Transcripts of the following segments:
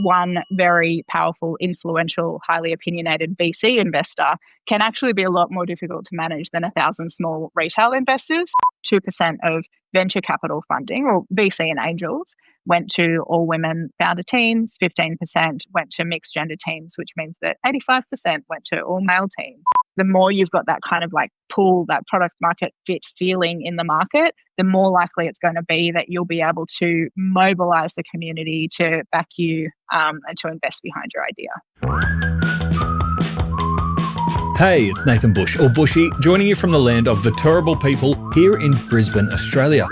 one very powerful, influential, highly opinionated VC investor can actually be a lot more difficult to manage than 1,000 small retail investors. 2% of venture capital funding, or VC and angels, went to all women founder teams, 15% went to mixed gender teams, which means that 85% went to all male teams. The more you've got that kind of like pull, that product market fit feeling in the market, the more likely it's going to be that you'll be able to mobilize the community to back you and to invest behind your idea. Hey, it's Nathan Bush, or Bushy, joining you from the land of the terrible people here in Brisbane, Australia.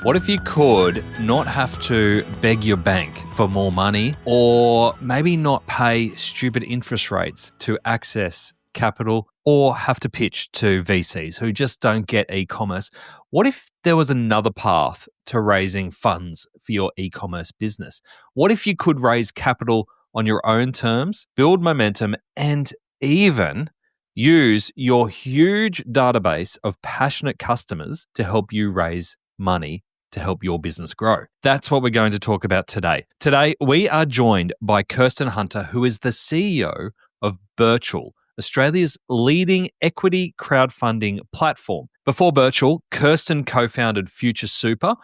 What if you could not have to beg your bank for more money, or maybe not pay stupid interest rates to access capital, or have to pitch to VCs who just don't get e-commerce? What if there was another path to raising funds for your e-commerce business? What if you could raise capital on your own terms, build momentum, and even use your huge database of passionate customers to help you raise money to help your business grow? That's what we're going to talk about today. Today, we are joined by Kirstin Hunter, who is the CEO of Birchal, Australia's leading equity crowdfunding platform. Before Birchal, Kirstin co-founded Future Super,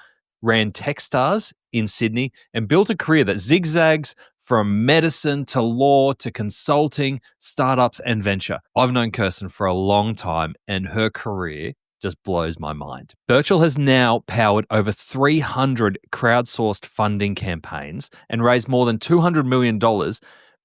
ran Techstars in Sydney, and built a career that zigzags from medicine to law to consulting, startups, and venture. I've known Kirstin for a long time, and her career just blows my mind. Birchal has now powered over 300 crowdsourced funding campaigns and raised more than $200 million,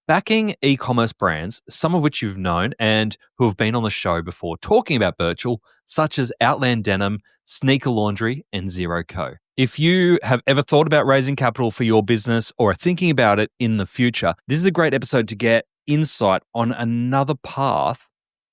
backing e-commerce brands, some of which you've known and who have been on the show before talking about Birchal, such as Outland Denim, Sneaker Laundry, and Zero Co. If you have ever thought about raising capital for your business or are thinking about it in the future, this is a great episode to get insight on another path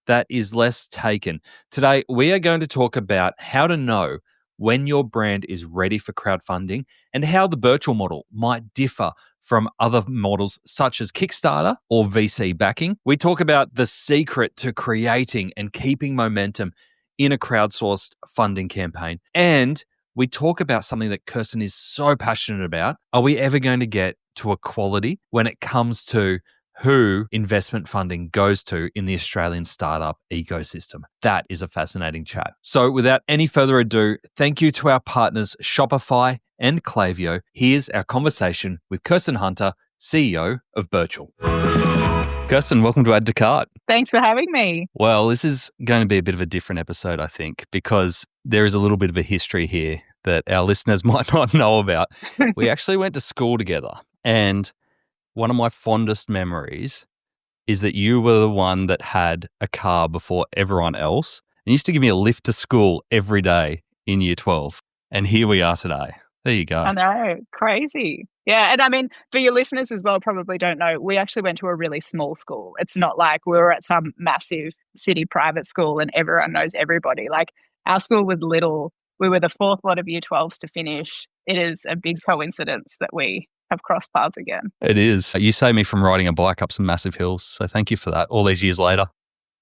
that is less taken. Today, we are going to talk about how to know when your brand is ready for crowdfunding and how the Birchal model might differ from other models such as Kickstarter or VC backing. We talk about the secret to creating and keeping momentum in a crowdsourced funding campaign. And we talk about something that Kirstin is so passionate about. Are we ever going to get to equality when it comes to who investment funding goes to in the Australian startup ecosystem? That is a fascinating chat. So without any further ado, thank you to our partners Shopify and Klaviyo. Here's our conversation with Kirstin Hunter, CEO of Birchal. Kirstin, welcome to Add to Cart. Thanks for having me. Well, this is going to be a bit of a different episode, I think, because there is a little bit of a history here that our listeners might not know about. We actually went to school together, and one of my fondest memories is that you were the one that had a car before everyone else and used to give me a lift to school every day in year 12. And here we are today. There you go. I know, crazy. Yeah, and I mean, for your listeners as well, probably don't know, we actually went to a really small school. It's not like we were at some massive city private school and everyone knows everybody. Like, our school was little. We were the fourth lot of year 12s to finish. It is a big coincidence that we have crossed paths again. It is. You saved me from riding a bike up some massive hills, so thank you for that all these years later.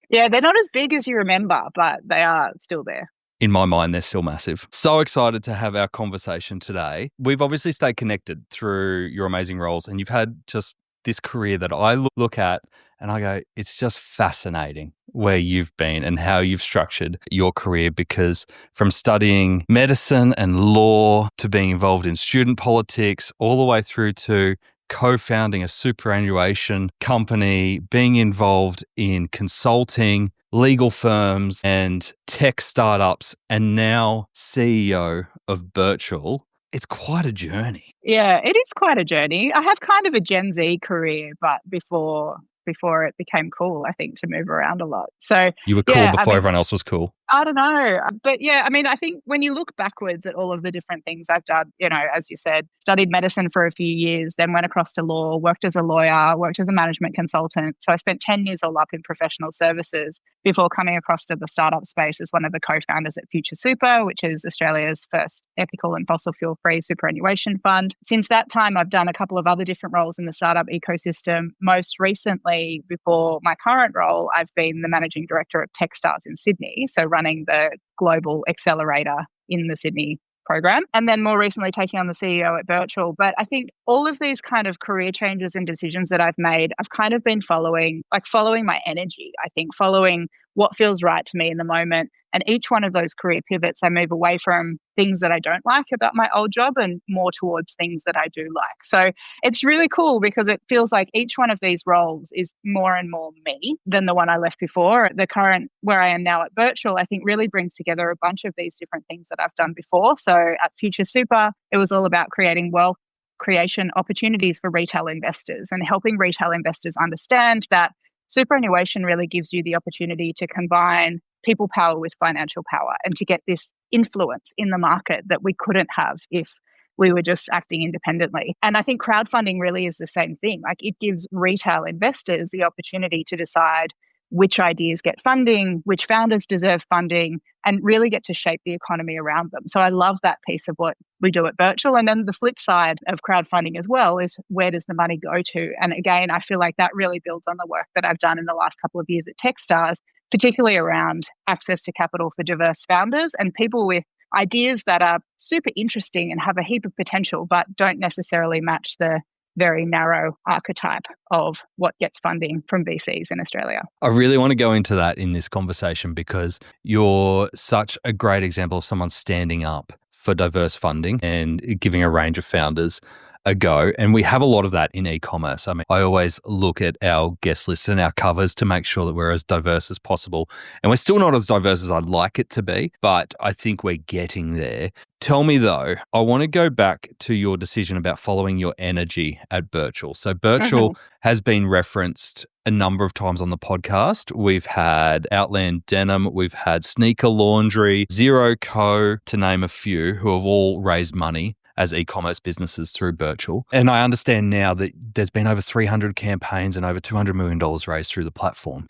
Yeah, they're not as big as you remember, but they are still there. In my mind, they're still massive. So excited to have our conversation today. We've obviously stayed connected through your amazing roles, and you've had just this career that I look at and I go, it's just fascinating where you've been and how you've structured your career, because from studying medicine and law to being involved in student politics, all the way through to co-founding a superannuation company, being involved in consulting, legal firms and tech startups, and now CEO of Birchal. It's quite a journey. Yeah, it is quite a journey. I have kind of a Gen Z career, but before it became cool, I think, to move around a lot. So you were cool before everyone else was cool. I don't know. But yeah, I mean, I think when you look backwards at all of the different things I've done, you know, as you said, studied medicine for a few years, then went across to law, worked as a lawyer, worked as a management consultant. So I spent 10 years all up in professional services before coming across to the startup space as one of the co-founders at Future Super, which is Australia's first ethical and fossil fuel-free superannuation fund. Since that time, I've done a couple of other different roles in the startup ecosystem. Most recently, before my current role, I've been the managing director of Techstars in Sydney, so running the global accelerator in the Sydney program, and then more recently taking on the CEO at Virtual. But I think all of these kind of career changes and decisions that I've made, I've kind of been following my energy, I think, following what feels right to me in the moment. And each one of those career pivots, I move away from things that I don't like about my old job and more towards things that I do like. So it's really cool because it feels like each one of these roles is more and more me than the one I left before. The current, where I am now at Virtual, I think really brings together a bunch of these different things that I've done before. So at Future Super, it was all about creating wealth creation opportunities for retail investors and helping retail investors understand that superannuation really gives you the opportunity to combine people power with financial power and to get this influence in the market that we couldn't have if we were just acting independently. And I think crowdfunding really is the same thing. Like, it gives retail investors the opportunity to decide which ideas get funding, which founders deserve funding, and really get to shape the economy around them. So I love that piece of what we do at Virtual. And then the flip side of crowdfunding as well is, where does the money go to? And again, I feel like that really builds on the work that I've done in the last couple of years at Techstars, particularly around access to capital for diverse founders and people with ideas that are super interesting and have a heap of potential, but don't necessarily match the very narrow archetype of what gets funding from VCs in Australia. I really want to go into that in this conversation because you're such a great example of someone standing up for diverse funding and giving a range of founders a go. And we have a lot of that in e-commerce. I mean, I always look at our guest lists and our covers to make sure that we're as diverse as possible. And we're still not as diverse as I'd like it to be, but I think we're getting there. Tell me though, I want to go back to your decision about following your energy at Virtual. So Virtual has been referenced a number of times on the podcast. We've had Outland Denim, we've had Sneaker Laundry, Zero Co, to name a few, who have all raised money as e-commerce businesses through Virtual. And I understand now that there's been over 300 campaigns and over $200 million raised through the platform.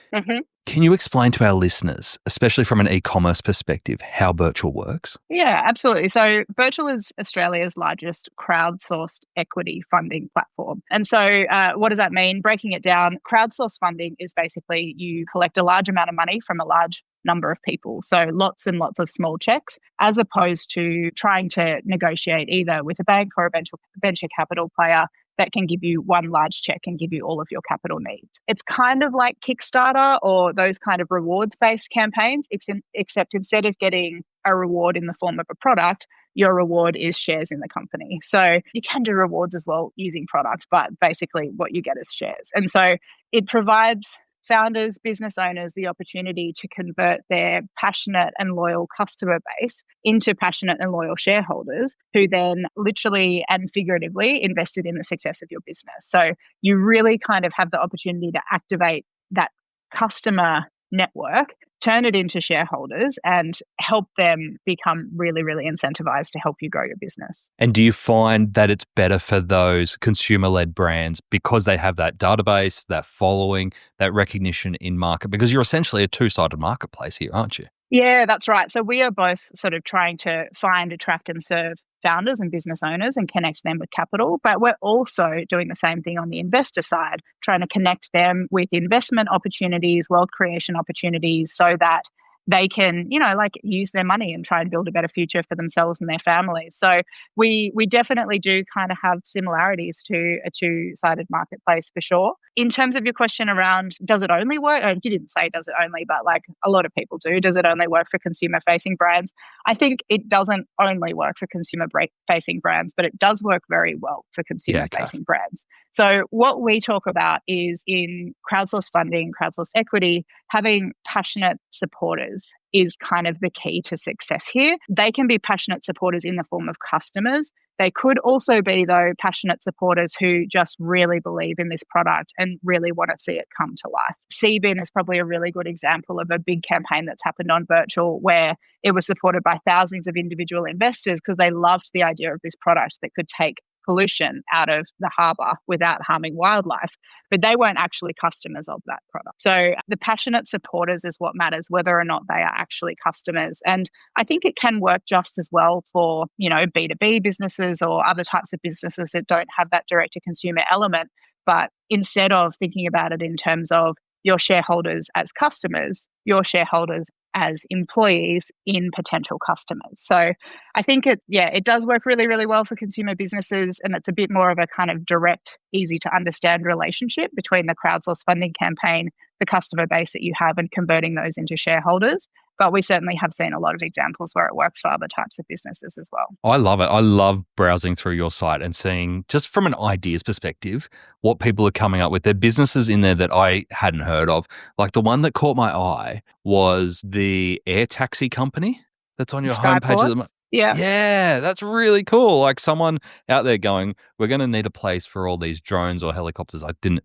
Can you explain to our listeners, especially from an e-commerce perspective, how Virtual works? Yeah, absolutely. So Virtual is Australia's largest crowdsourced equity funding platform. And so what does that mean? Breaking it down, crowdsourced funding is basically you collect a large amount of money from a large number of people. So lots and lots of small checks, as opposed to trying to negotiate either with a bank or a venture capital player that can give you one large check and give you all of your capital needs. It's kind of like Kickstarter or those kind of rewards-based campaigns, except instead of getting a reward in the form of a product, your reward is shares in the company. So you can do rewards as well using product, but basically what you get is shares. And so it provides founders, business owners, the opportunity to convert their passionate and loyal customer base into passionate and loyal shareholders who then literally and figuratively invested in the success of your business. So you really kind of have the opportunity to activate that customer network, turn it into shareholders and help them become really, really incentivized to help you grow your business. And do you find that it's better for those consumer-led brands because they have that database, that following, that recognition in market? Because you're essentially a two-sided marketplace here, aren't you? Yeah, that's right. So we are both sort of trying to find, attract and serve founders and business owners and connect them with capital. But we're also doing the same thing on the investor side, trying to connect them with investment opportunities, wealth creation opportunities, so that they can, use their money and try and build a better future for themselves and their families. So we definitely do kind of have similarities to a two-sided marketplace for sure. In terms of your question around, does it only work? You didn't say does it only, but like a lot of people do. Does it only work for consumer-facing brands? I think it doesn't only work for consumer-facing brands, but it does work very well for consumer-facing brands. So what we talk about is in crowdsourced funding, crowdsourced equity, having passionate supporters is kind of the key to success here. They can be passionate supporters in the form of customers. They could also be, though, passionate supporters who just really believe in this product and really want to see it come to life. CBIN is probably a really good example of a big campaign that's happened on Virtual where it was supported by thousands of individual investors because they loved the idea of this product that could take pollution out of the harbour without harming wildlife, but they weren't actually customers of that product. So the passionate supporters is what matters, whether or not they are actually customers. And I think it can work just as well for, B2B businesses or other types of businesses that don't have that direct to consumer element. But instead of thinking about it in terms of your shareholders as customers, your shareholders as employees in potential customers. So I think it does work really, really well for consumer businesses, and it's a bit more of a kind of direct, easy to understand relationship between the crowdsourced funding campaign, the customer base that you have, and converting those into shareholders. But we certainly have seen a lot of examples where it works for other types of businesses as well. I love it. I love browsing through your site and seeing, just from an ideas perspective, what people are coming up with. There are businesses in there that I hadn't heard of. Like the one that caught my eye was the air taxi company that's on your homepage. Yeah, that's really cool. Like someone out there going, we're going to need a place for all these drones or helicopters. I didn't,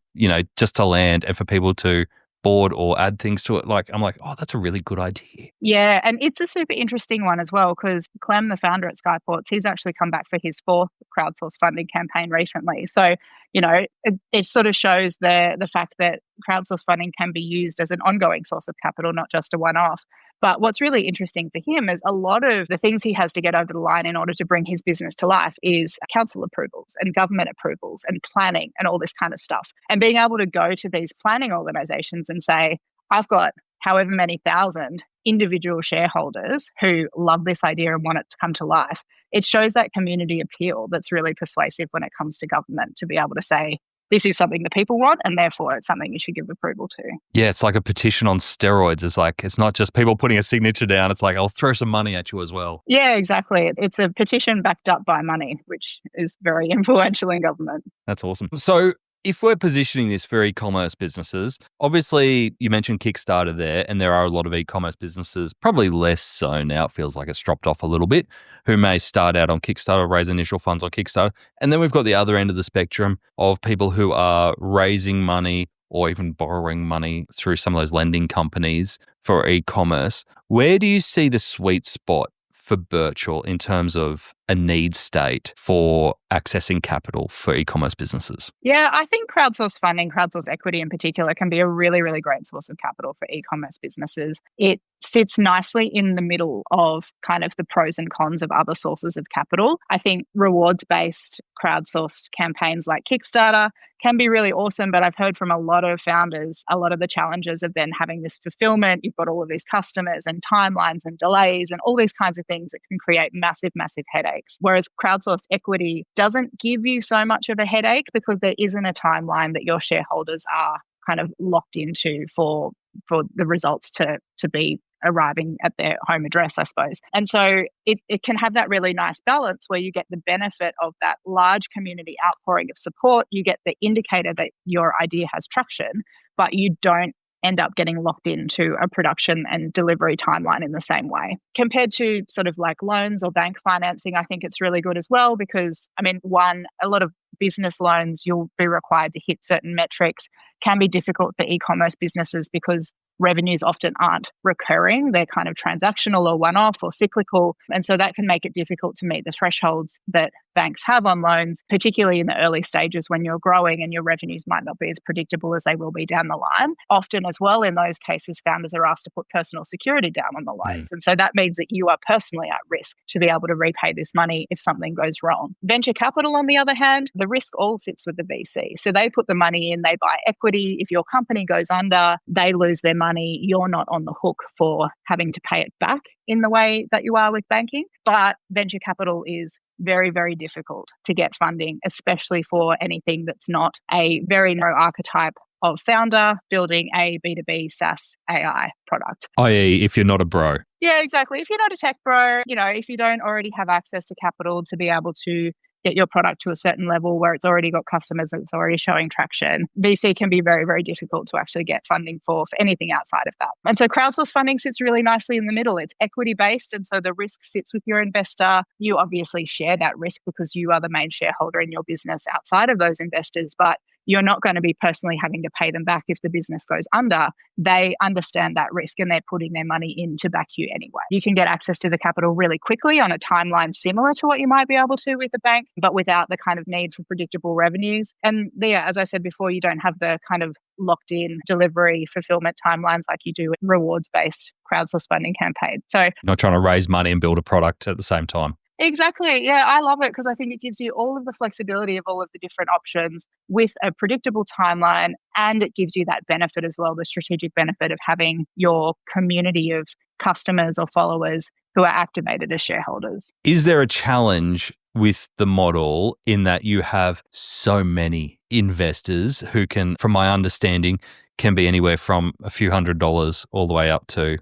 just to land and for people to board or add things to it. Like, I'm like, oh, that's a really good idea. Yeah, and it's a super interesting one as well because Clem, the founder at Skyports, he's actually come back for his 4th crowdsourced funding campaign recently. So, it sort of shows the fact that crowdsourced funding can be used as an ongoing source of capital, not just a one-off. But what's really interesting for him is a lot of the things he has to get over the line in order to bring his business to life is council approvals and government approvals and planning and all this kind of stuff. And being able to go to these planning organizations and say, I've got however many thousand individual shareholders who love this idea and want it to come to life. It shows that community appeal that's really persuasive when it comes to government to be able to say, this is something that people want, and therefore it's something you should give approval to. Yeah, it's like a petition on steroids. It's not just people putting a signature down. It's like, I'll throw some money at you as well. Yeah, exactly. It's a petition backed up by money, which is very influential in government. That's awesome. So if we're positioning this for e-commerce businesses, obviously you mentioned Kickstarter there, and there are a lot of e-commerce businesses, probably less so now, it feels like it's dropped off a little bit, who may start out on Kickstarter, raise initial funds on Kickstarter. And then we've got the other end of the spectrum of people who are raising money or even borrowing money through some of those lending companies for e-commerce. Where do you see the sweet spot for Birchal in terms of a need state for accessing capital for e-commerce businesses? Yeah, I think crowdsourced funding, crowdsourced equity in particular, can be a really, really great source of capital for e-commerce businesses. It sits nicely in the middle of kind of the pros and cons of other sources of capital. I think rewards-based crowdsourced campaigns like Kickstarter can be really awesome, but I've heard from a lot of founders, a lot of the challenges of then having this fulfillment. You've got all of these customers and timelines and delays and all these kinds of things that can create massive, massive headaches. Whereas crowdsourced equity doesn't give you so much of a headache because there isn't a timeline that your shareholders are kind of locked into for the results to be arriving at their home address, I suppose. And so it can have that really nice balance where you get the benefit of that large community outpouring of support. You get the indicator that your idea has traction, but you don't end up getting locked into a production and delivery timeline in the same way. Compared to sort of like loans or bank financing, I think it's really good as well because, a lot of business loans, you'll be required to hit certain metrics, can be difficult for e-commerce businesses because revenues often aren't recurring. They're kind of transactional or one-off or cyclical. And so that can make it difficult to meet the thresholds that banks have on loans, particularly in the early stages when you're growing and your revenues might not be as predictable as they will be down the line. Often as well, in those cases, founders are asked to put personal security down on the loans. And so that means that you are personally at risk to be able to repay this money if something goes wrong. Venture capital, on the other hand, the risk all sits with the VC. So they put the money in, they buy equity. If your company goes under, they lose their money. You're not on the hook for having to pay it back in the way that you are with banking. But venture capital is very, very difficult to get funding, especially for anything that's not a very narrow archetype of founder building a B2B SaaS AI product. i.e. if you're not a bro. Yeah, exactly. If you're not a tech bro, if you don't already have access to capital to be able to get your product to a certain level where it's already got customers and it's already showing traction, VC can be very, very difficult to actually get funding for anything outside of that. And so crowdsourced funding sits really nicely in the middle. It's equity-based, and so the risk sits with your investor. You obviously share that risk because you are the main shareholder in your business outside of those investors, but you're not going to be personally having to pay them back if the business goes under. They understand that risk and they're putting their money in to back you anyway. You can get access to the capital really quickly on a timeline similar to what you might be able to with a bank, but without the kind of need for predictable revenues. And as I said before, you don't have the kind of locked in delivery fulfillment timelines like you do with rewards-based crowdsourced funding campaigns. So not trying to raise money and build a product at the same time. Exactly. Yeah, I love it because I think it gives you all of the flexibility of all of the different options with a predictable timeline. And it gives you that benefit as well, the strategic benefit of having your community of customers or followers who are activated as shareholders. Is there a challenge with the model in that you have so many investors who can, from my understanding, can be anywhere from a few $100s all the way up to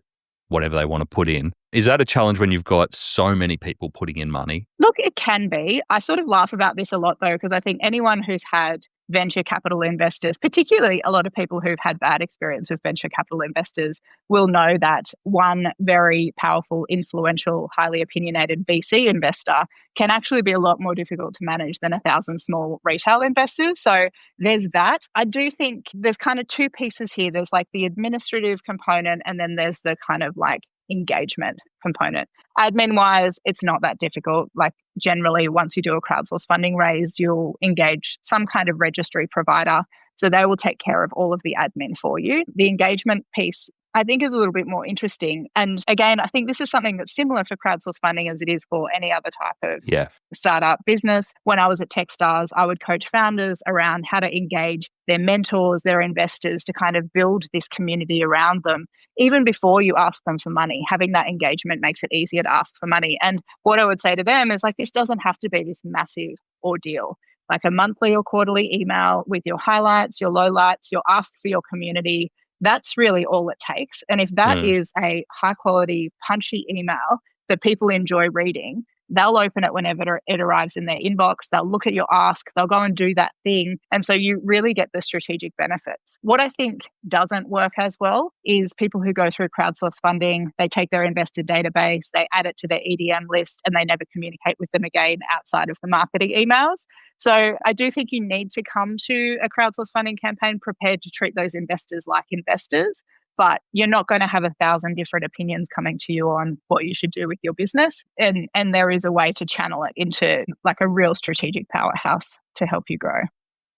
whatever they want to put in? Is that a challenge when you've got so many people putting in money? Look, it can be. I sort of laugh about this a lot though, because I think anyone who's had venture capital investors, particularly a lot of people who've had bad experience with venture capital investors, will know that one very powerful, influential, highly opinionated VC investor can actually be a lot more difficult to manage than 1,000 small retail investors. So there's that. I do think there's kind of two pieces here. There's like the administrative component, and then there's the kind of like engagement component. Admin wise, it's not that difficult. Like generally, once you do a crowdsource funding raise, you'll engage some kind of registry provider. So they will take care of all of the admin for you. The engagement piece, I think, is a little bit more interesting. And again, I think this is something that's similar for crowdsource funding as it is for any other type of startup business. When I was at Techstars, I would coach founders around how to engage their mentors, their investors, to kind of build this community around them. Even before you ask them for money, having that engagement makes it easier to ask for money. And what I would say to them is like, this doesn't have to be this massive ordeal. Like a monthly or quarterly email with your highlights, your lowlights, your ask for your community. That's really all it takes. And if that is a high quality, punchy email that people enjoy reading, they'll open it whenever it arrives in their inbox. They'll look at your ask. They'll go and do that thing. And so you really get the strategic benefits. What I think doesn't work as well is people who go through crowdsource funding, they take their investor database, they add it to their EDM list, and they never communicate with them again outside of the marketing emails. So I do think you need to come to a crowdsource funding campaign prepared to treat those investors like investors. But you're not going to have 1,000 different opinions coming to you on what you should do with your business. And there is a way to channel it into like a real strategic powerhouse to help you grow.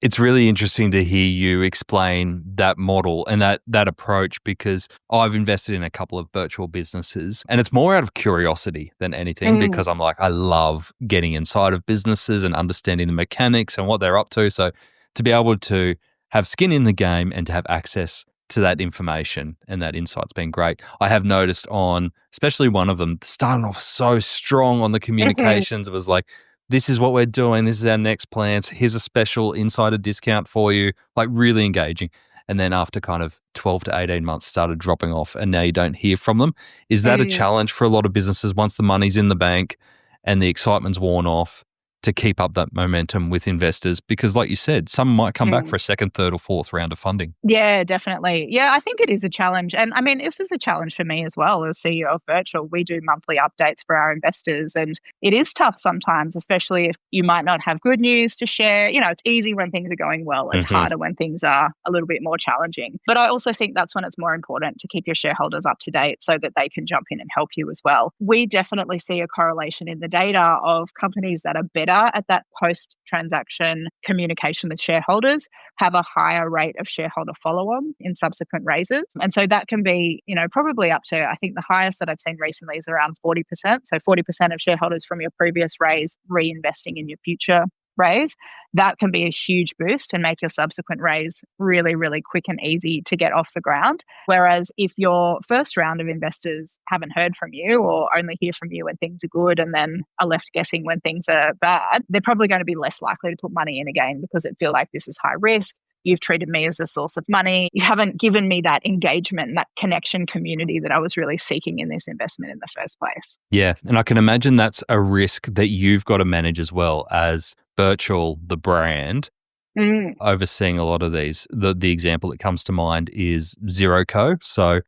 It's really interesting to hear you explain that model and that approach, because I've invested in a couple of virtual businesses, and it's more out of curiosity than anything because I'm like, I love getting inside of businesses and understanding the mechanics and what they're up to. So to be able to have skin in the game and to have access to that information and that insight's been great. I have noticed on, especially one of them, starting off so strong on the communications. It was like, this is what we're doing. This is our next plans. Here's a special insider discount for you, like really engaging. And then after kind of 12 to 18 months started dropping off, and now you don't hear from them. Is that a challenge for a lot of businesses once the money's in the bank and the excitement's worn off, to keep up that momentum with investors? Because like you said, some might come back for a second, third or fourth round of funding. Yeah, definitely. Yeah, I think it is a challenge. And I mean, this is a challenge for me as well as CEO of Virtual. We do monthly updates for our investors, and it is tough sometimes, especially if you might not have good news to share. You know, it's easy when things are going well. It's harder when things are a little bit more challenging. But I also think that's when it's more important to keep your shareholders up to date so that they can jump in and help you as well. We definitely see a correlation in the data of companies that are better at that post-transaction communication with shareholders have a higher rate of shareholder follow-on in subsequent raises. And so that can be, you know, probably up to, I think the highest that I've seen recently is around 40%. So 40% of shareholders from your previous raise reinvesting in your future raise. That can be a huge boost and make your subsequent raise really, really quick and easy to get off the ground. Whereas if your first round of investors haven't heard from you or only hear from you when things are good and then are left guessing when things are bad, they're probably going to be less likely to put money in again because it feels like this is high risk. You've treated me as a source of money. You haven't given me that engagement, that connection community that I was really seeking in this investment in the first place. Yeah. And I can imagine that's a risk that you've got to manage as well as Virtual, the brand. Overseeing a lot of these. The example that comes to mind is ZeroCo. So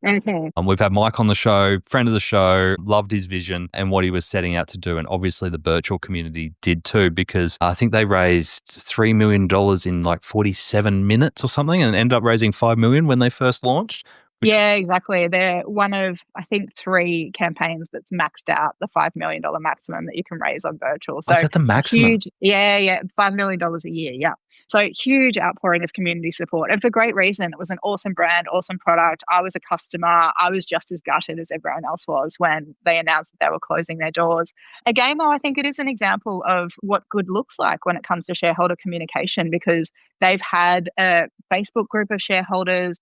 we've had Mike on the show, friend of the show, loved his vision and what he was setting out to do. And obviously the virtual community did too, because I think they raised $3 million in like 47 minutes or something and ended up raising $5 million when they first launched, Yeah, exactly. They're one of, I think, 3 campaigns that's maxed out the $5 million maximum that you can raise on virtual. Oh, is So that the maximum? huge, yeah, $5 million a year, yeah. So huge outpouring of community support, and for great reason. It was an awesome brand, awesome product. I was a customer. I was just as gutted as everyone else was when they announced that they were closing their doors. Again, though, I think it is an example of what good looks like when it comes to shareholder communication, because they've had a Facebook group of shareholders,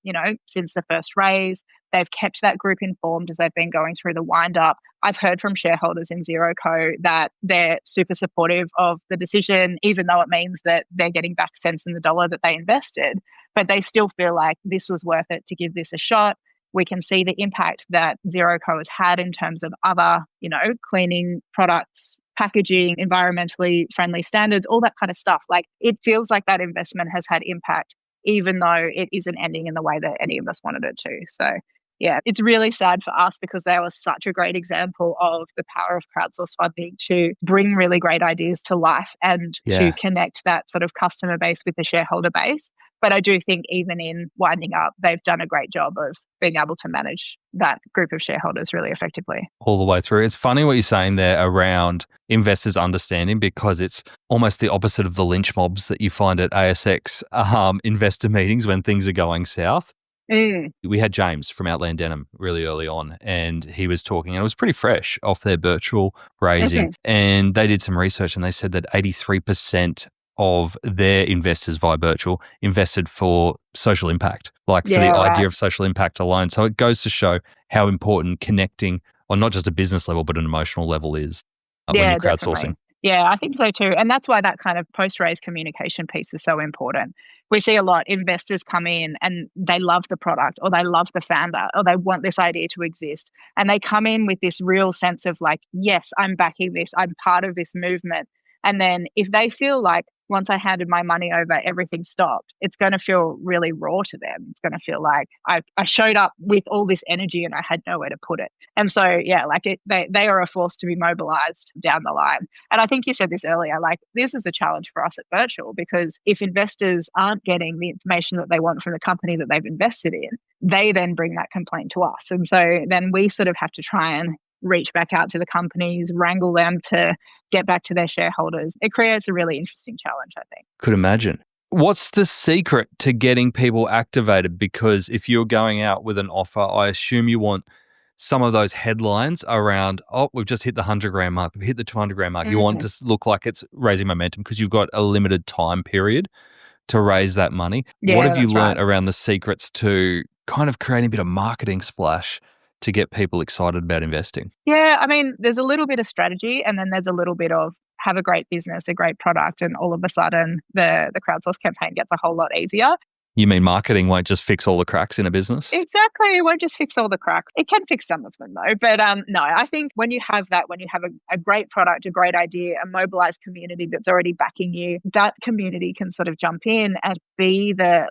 since the first raise. They've kept that group informed as they've been going through the wind up. I've heard from shareholders in ZeroCo that they're super supportive of the decision, even though it means that they're getting back cents in the dollar that they invested. But they still feel like this was worth it to give this a shot. We can see the impact that ZeroCo has had in terms of other, cleaning products, packaging, environmentally friendly standards, all that kind of stuff. Like, it feels like that investment has had impact, even though it isn't ending in the way that any of us wanted it to. So, yeah, it's really sad for us because they were such a great example of the power of crowdsource funding to bring really great ideas to life and to connect that sort of customer base with the shareholder base. But I do think even in winding up, they've done a great job of being able to manage that group of shareholders really effectively. All the way through. It's funny what you're saying there around investors understanding, because it's almost the opposite of the lynch mobs that you find at ASX investor meetings when things are going south. We had James from Outland Denim really early on, and he was talking, and it was pretty fresh off their virtual raising. And they did some research, and they said that 83% of their investors via virtual invested for social impact, like for the idea of social impact alone. So it goes to show how important connecting on not just a business level, but an emotional level is when you're crowdsourcing. Definitely. Yeah, I think so too. And that's why that kind of post-raise communication piece is so important. We see a lot, investors come in and they love the product, or they love the founder, or they want this idea to exist. And they come in with this real sense of like, yes, I'm backing this, I'm part of this movement. And then if they feel like once I handed my money over, everything stopped, it's going to feel really raw to them. It's going to feel like I showed up with all this energy and I had nowhere to put it. And so, they are a force to be mobilized down the line. And I think you said this earlier, like, this is a challenge for us at Virtual, because if investors aren't getting the information that they want from the company that they've invested in, they then bring that complaint to us. And so then we sort of have to try and reach back out to the companies, wrangle them to get back to their shareholders. It creates a really interesting challenge, I think. Could imagine. What's the secret to getting people activated? Because if you're going out with an offer, I assume you want some of those headlines around, we've just hit the 100 grand mark, we've hit the 200 grand mark. You want it to look like it's raising momentum because you've got a limited time period to raise that money. Yeah, what have you learned right. around the secrets to kind of creating a bit of marketing splash to get people excited about investing? Yeah, I mean, there's a little bit of strategy, and then there's a little bit of have a great business, a great product, and all of a sudden the crowdsource campaign gets a whole lot easier. You mean marketing won't just fix all the cracks in a business? Exactly. It won't just fix all the cracks. It can fix some of them though. But no, I think when you have a great product, a great idea, a mobilized community that's already backing you, that community can sort of jump in and be the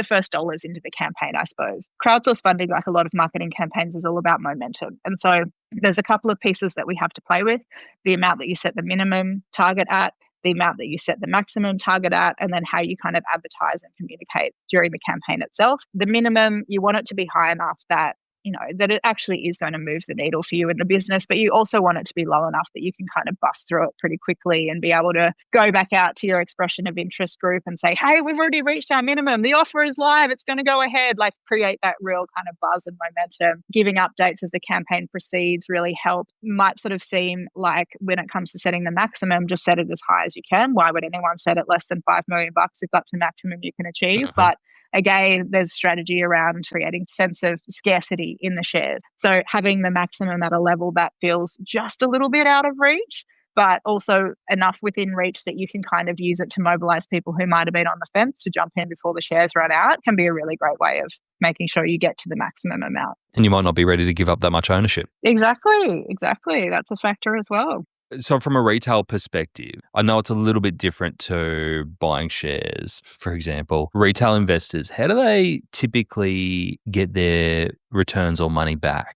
first dollars into the campaign, I suppose. Crowdsource funding, like a lot of marketing campaigns, is all about momentum. And so there's a couple of pieces that we have to play with: the amount that you set the minimum target at, the amount that you set the maximum target at, and then how you kind of advertise and communicate during the campaign itself. The minimum, you want it to be high enough that that it actually is going to move the needle for you in the business, but you also want it to be low enough that you can kind of bust through it pretty quickly and be able to go back out to your expression of interest group and say, hey, we've already reached our minimum. The offer is live. It's going to go ahead. Like, create that real kind of buzz and momentum. Giving updates as the campaign proceeds really helps. Might sort of seem like when it comes to setting the maximum, just set it as high as you can. Why would anyone set it less than $5 million if that's the maximum you can achieve? But again, there's strategy around creating sense of scarcity in the shares. So having the maximum at a level that feels just a little bit out of reach, but also enough within reach that you can kind of use it to mobilize people who might have been on the fence to jump in before the shares run out, can be a really great way of making sure you get to the maximum amount. And you might not be ready to give up that much ownership. Exactly. That's a factor as well. So from a retail perspective, I know it's a little bit different to buying shares, for example. Retail investors, how do they typically get their returns or money back?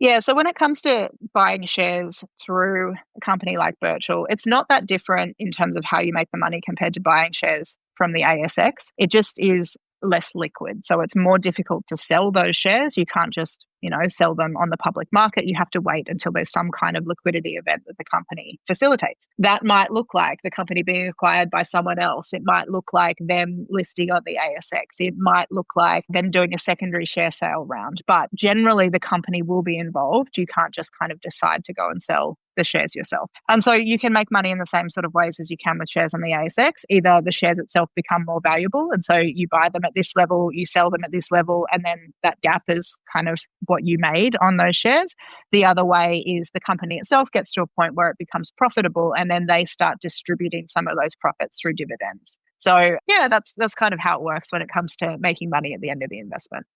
Yeah, so when it comes to buying shares through a company like Virtual, it's not that different in terms of how you make the money compared to buying shares from the ASX. It just is less liquid. So it's more difficult to sell those shares. You can't just, sell them on the public market. You have to wait until there's some kind of liquidity event that the company facilitates. That might look like the company being acquired by someone else. It might look like them listing on the ASX. It might look like them doing a secondary share sale round. But generally, the company will be involved. You can't just kind of decide to go and sell the shares yourself. And so you can make money in the same sort of ways as you can with shares on the ASX. Either the shares itself become more valuable, and so you buy them at this level, you sell them at this level, and then that gap is kind of what you made on those shares. The other way is the company itself gets to a point where it becomes profitable, and then they start distributing some of those profits through dividends. So yeah, that's kind of how it works when it comes to making money at the end of the investment.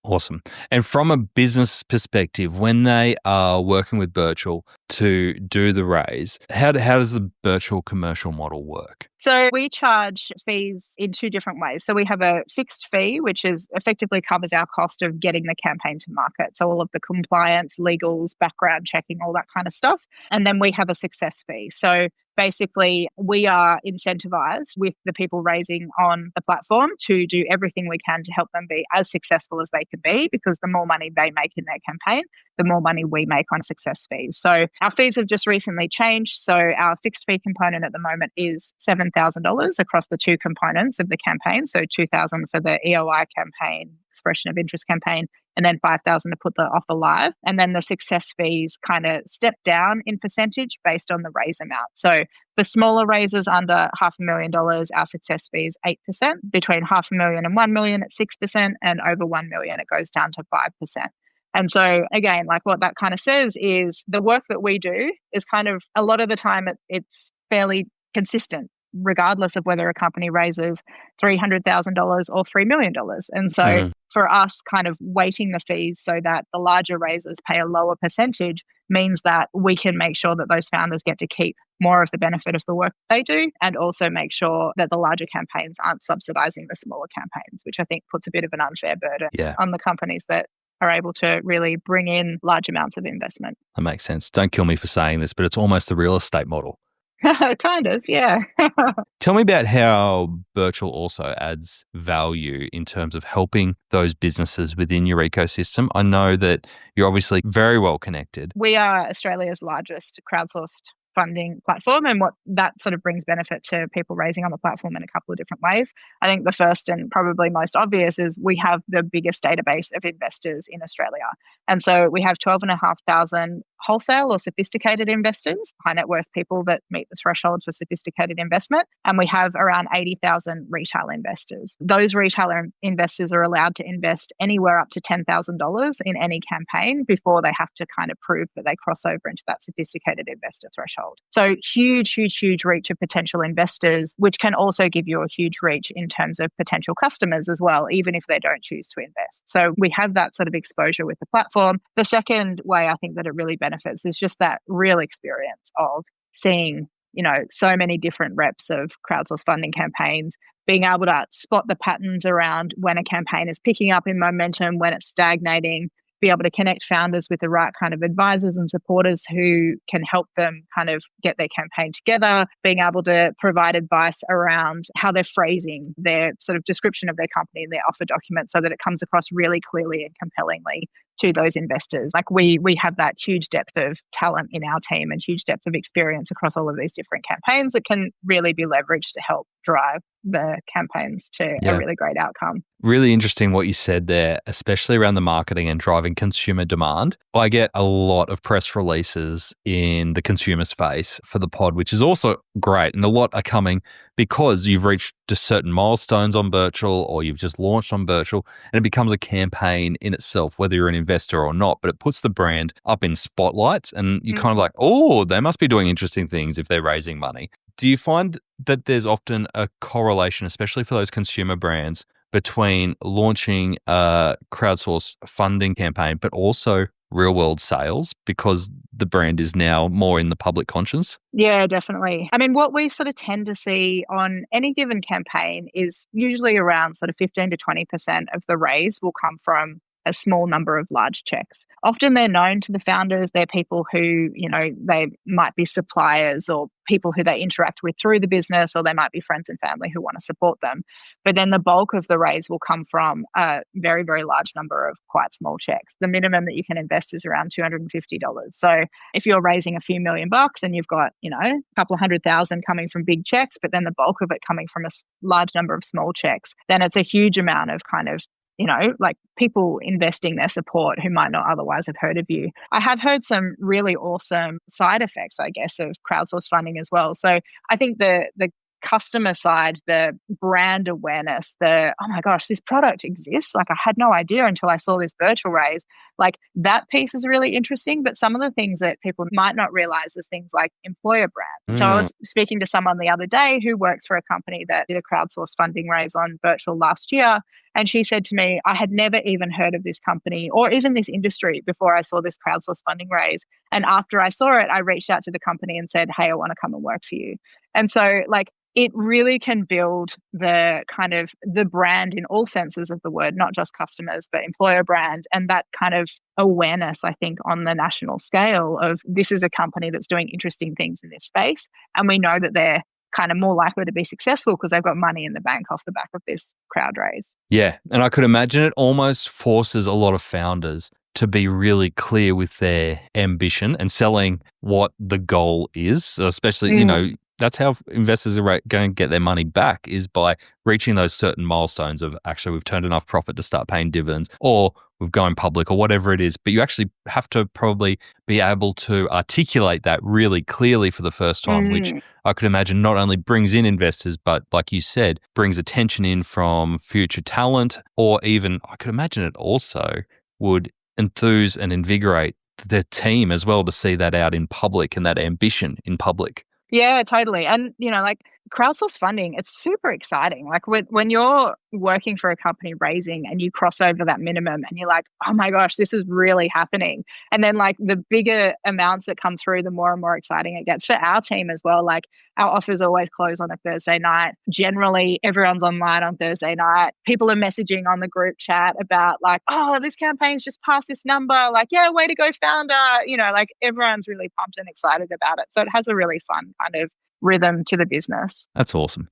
Awesome. And from a business perspective, when they are working with Birchal to do the raise, how does the Birchal commercial model work? So we charge fees in two different ways. So we have a fixed fee, which is effectively covers our cost of getting the campaign to market. So all of the compliance, legals, background checking, all that kind of stuff. And then we have a success fee. So basically, we are incentivized with the people raising on the platform to do everything we can to help them be as successful as they can be, because the more money they make in their campaign, the more money we make on success fees. So our fees have just recently changed. So our fixed fee component at the moment is $7,000 across the two components of the campaign. So $2,000 for the EOI campaign, expression of interest campaign, and then $5,000 to put the offer live. And then the success fees kind of step down in percentage based on the raise amount. So for smaller raises under $500,000, our success fee is 8%. Between $500,000 and $1 million at 6%, and over $1 million, it goes down to 5%. And so again, like what that kind of says is the work that we do is kind of a lot of the time it's fairly consistent, regardless of whether a company raises $300,000 or $3 million. And so for us, kind of weighting the fees so that the larger raisers pay a lower percentage means that we can make sure that those founders get to keep more of the benefit of the work they do, and also make sure that the larger campaigns aren't subsidizing the smaller campaigns, which I think puts a bit of an unfair burden on the companies that are able to really bring in large amounts of investment. That makes sense. Don't kill me for saying this, but it's almost the real estate model. Kind of, yeah. Tell me about how Birchal also adds value in terms of helping those businesses within your ecosystem. I know that you're obviously very well connected. We are Australia's largest crowdsourced funding platform, and what that sort of brings benefit to people raising on the platform in a couple of different ways. I think the first and probably most obvious is we have the biggest database of investors in Australia. And so we have 12,500 wholesale or sophisticated investors, high net worth people that meet the threshold for sophisticated investment. And we have around 80,000 retail investors. Those retail investors are allowed to invest anywhere up to $10,000 in any campaign before they have to kind of prove that they cross over into that sophisticated investor threshold. So huge reach of potential investors, which can also give you a huge reach in terms of potential customers as well, even if they don't choose to invest. So we have that sort of exposure with the platform. The second way I think that it really benefits is just that real experience of seeing, so many different reps of crowdsourced funding campaigns, being able to spot the patterns around when a campaign is picking up in momentum, when it's stagnating, be able to connect founders with the right kind of advisors and supporters who can help them kind of get their campaign together, being able to provide advice around how they're phrasing their sort of description of their company and their offer document so that it comes across really clearly and compellingly to those investors. Like we have that huge depth of talent in our team and huge depth of experience across all of these different campaigns that can really be leveraged to help drive the campaigns to a really great outcome. Really interesting what you said there, especially around the marketing and driving consumer demand. I get a lot of press releases in the consumer space for the pod, which is also great. And a lot are coming because you've reached certain milestones on Birchal or you've just launched on Birchal, and it becomes a campaign in itself, whether you're an investor or not. But it puts the brand up in spotlights and you're kind of like, oh, they must be doing interesting things if they're raising money. Do you find that there's often a correlation, especially for those consumer brands, between launching a crowdsourced funding campaign, but also real world sales because the brand is now more in the public conscience? Yeah, definitely. I mean, what we sort of tend to see on any given campaign is usually around sort of 15 to 20% of the raise will come from a small number of large checks. Often they're known to the founders. They're people who, they might be suppliers or people who they interact with through the business, or they might be friends and family who want to support them. But then the bulk of the raise will come from a very, very large number of quite small checks. The minimum that you can invest is around $250. So if you're raising a few $1,000,000 and you've got, a couple of 100,000 coming from big checks, but then the bulk of it coming from a large number of small checks, then it's a huge amount of kind of like people investing their support who might not otherwise have heard of you. I have heard some really awesome side effects, I guess, of crowdsourced funding as well. So I think the customer side, the brand awareness, oh my gosh, this product exists. Like I had no idea until I saw this virtual raise. Like that piece is really interesting. But some of the things that people might not realize is things like employer brand. So I was speaking to someone the other day who works for a company that did a crowdsourced funding raise on virtual last year. And she said to me, I had never even heard of this company or even this industry before I saw this crowdsourced funding raise. And after I saw it, I reached out to the company and said, hey, I want to come and work for you. And so it really can build the kind of the brand in all senses of the word, not just customers, but employer brand. And that kind of awareness, I think, on the national scale of this is a company that's doing interesting things in this space. And we know that they're kind of more likely to be successful because they've got money in the bank off the back of this crowd raise. Yeah. And I could imagine it almost forces a lot of founders to be really clear with their ambition and selling what the goal is, especially, that's how investors are going to get their money back is by reaching those certain milestones of actually we've turned enough profit to start paying dividends or we've gone public or whatever it is. But you actually have to probably be able to articulate that really clearly for the first time, which I could imagine not only brings in investors, but like you said, brings attention in from future talent, or even I could imagine it also would enthuse and invigorate the team as well to see that out in public and that ambition in public. Yeah, totally. And, crowdsourced funding, it's super exciting. Like when you're working for a company raising and you cross over that minimum and you're like, oh my gosh, this is really happening. And then the bigger amounts that come through, the more and more exciting it gets for our team as well. Like our offers always close on a Thursday night. Generally, everyone's online on Thursday night. People are messaging on the group chat about oh, this campaign's just passed this number. Yeah, way to go, founder. Everyone's really pumped and excited about it. So it has a really fun kind of rhythm to the business. That's awesome.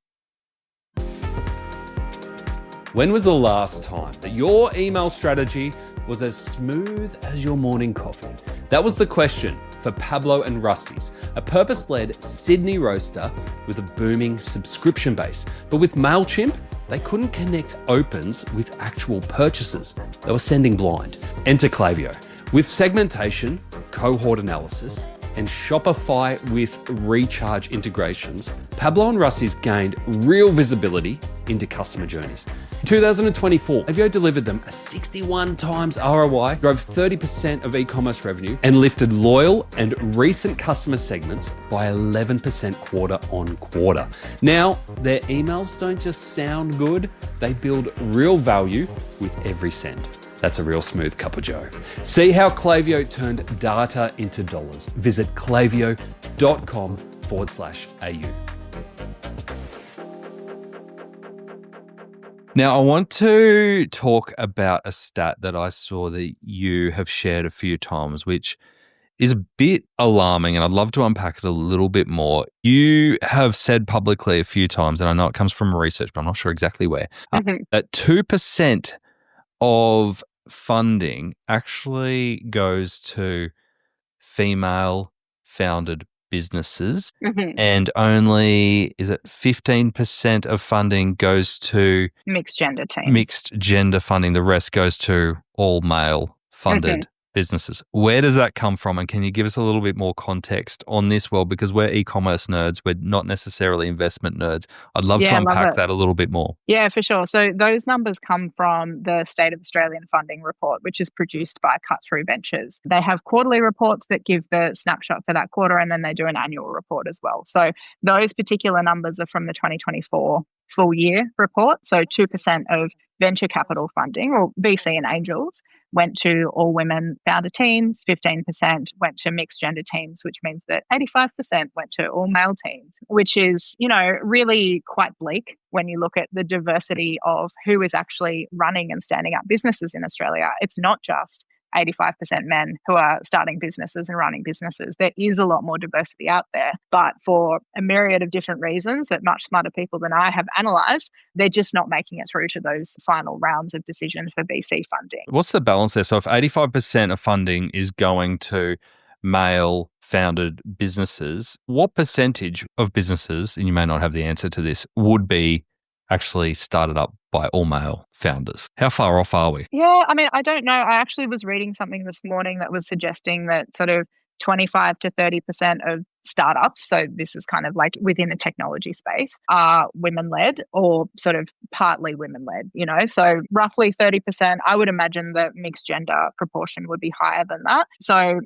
When was the last time that your email strategy was as smooth as your morning coffee? That was the question for Pablo and Rusty's, a purpose-led Sydney roaster with a booming subscription base. But with MailChimp, they couldn't connect opens with actual purchases. They were sending blind. Enter Klaviyo. With segmentation, cohort analysis, and Shopify with recharge integrations, Pablo and Rusty's gained real visibility into customer journeys. In 2024, Klaviyo delivered them a 61 times ROI, drove 30% of e-commerce revenue, and lifted loyal and recent customer segments by 11% quarter on quarter. Now, their emails don't just sound good, they build real value with every send. That's a real smooth cup of joe. See how Klaviyo turned data into dollars. Visit klaviyo.com/au. Now, I want to talk about a stat that I saw that you have shared a few times, which is a bit alarming, and I'd love to unpack it a little bit more. You have said publicly a few times, and I know it comes from research, but I'm not sure exactly where, that 2% of funding actually goes to female-founded businesses, and only, is it 15% of funding goes to mixed gender teams. Mixed gender funding. The rest goes to all male-funded businesses. Where does that come from? And can you give us a little bit more context on this? Well, because we're e-commerce nerds, we're not necessarily investment nerds. I'd love to unpack that a little bit more. Yeah, for sure. So those numbers come from the State of Australian Funding Report, which is produced by Cut Through Ventures. They have quarterly reports that give the snapshot for that quarter, and then they do an annual report as well. So those particular numbers are from the 2024 full year report. So 2% of venture capital funding, or VC and angels, went to all women founder teams, 15% went to mixed gender teams, which means that 85% went to all male teams, which is, really quite bleak when you look at the diversity of who is actually running and standing up businesses in Australia. It's not just 85% men who are starting businesses and running businesses. There is a lot more diversity out there, but for a myriad of different reasons that much smarter people than I have analysed, they're just not making it through to those final rounds of decision for VC funding. What's the balance there? So if 85% of funding is going to male founded businesses, what percentage of businesses, and you may not have the answer to this, would be actually started up by all male founders? How far off are we? Yeah, I mean, I don't know. I actually was reading something this morning that was suggesting that sort of 25 to 30% of startups, so this is kind of like within the technology space, are women-led or sort of partly women-led, so roughly 30%. I would imagine the mixed gender proportion would be higher than that. So,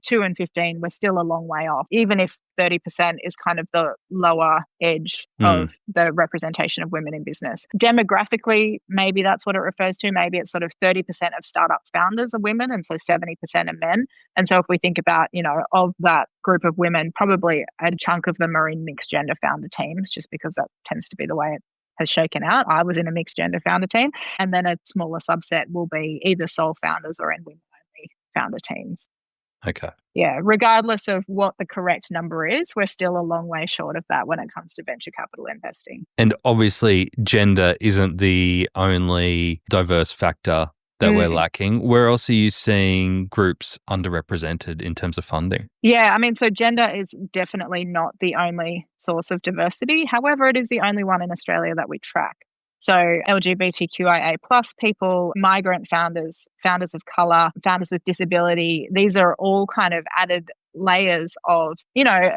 2 and 15, we're still a long way off, even if 30% is kind of the lower edge of the representation of women in business. Demographically, maybe that's what it refers to. Maybe it's sort of 30% of startup founders are women, and so 70% are men. And so if we think about, of that group of women, probably a chunk of them are in mixed gender founder teams, just because that tends to be the way it has shaken out. I was in a mixed gender founder team. And then a smaller subset will be either sole founders or in women-only founder teams. Okay. Yeah, regardless of what the correct number is, we're still a long way short of that when it comes to venture capital investing. And obviously, gender isn't the only diverse factor that we're lacking. Where else are you seeing groups underrepresented in terms of funding? Yeah, I mean, so gender is definitely not the only source of diversity. However, it is the only one in Australia that we track. So LGBTQIA plus people, migrant founders, founders of colour, founders with disability, these are all kind of added layers of,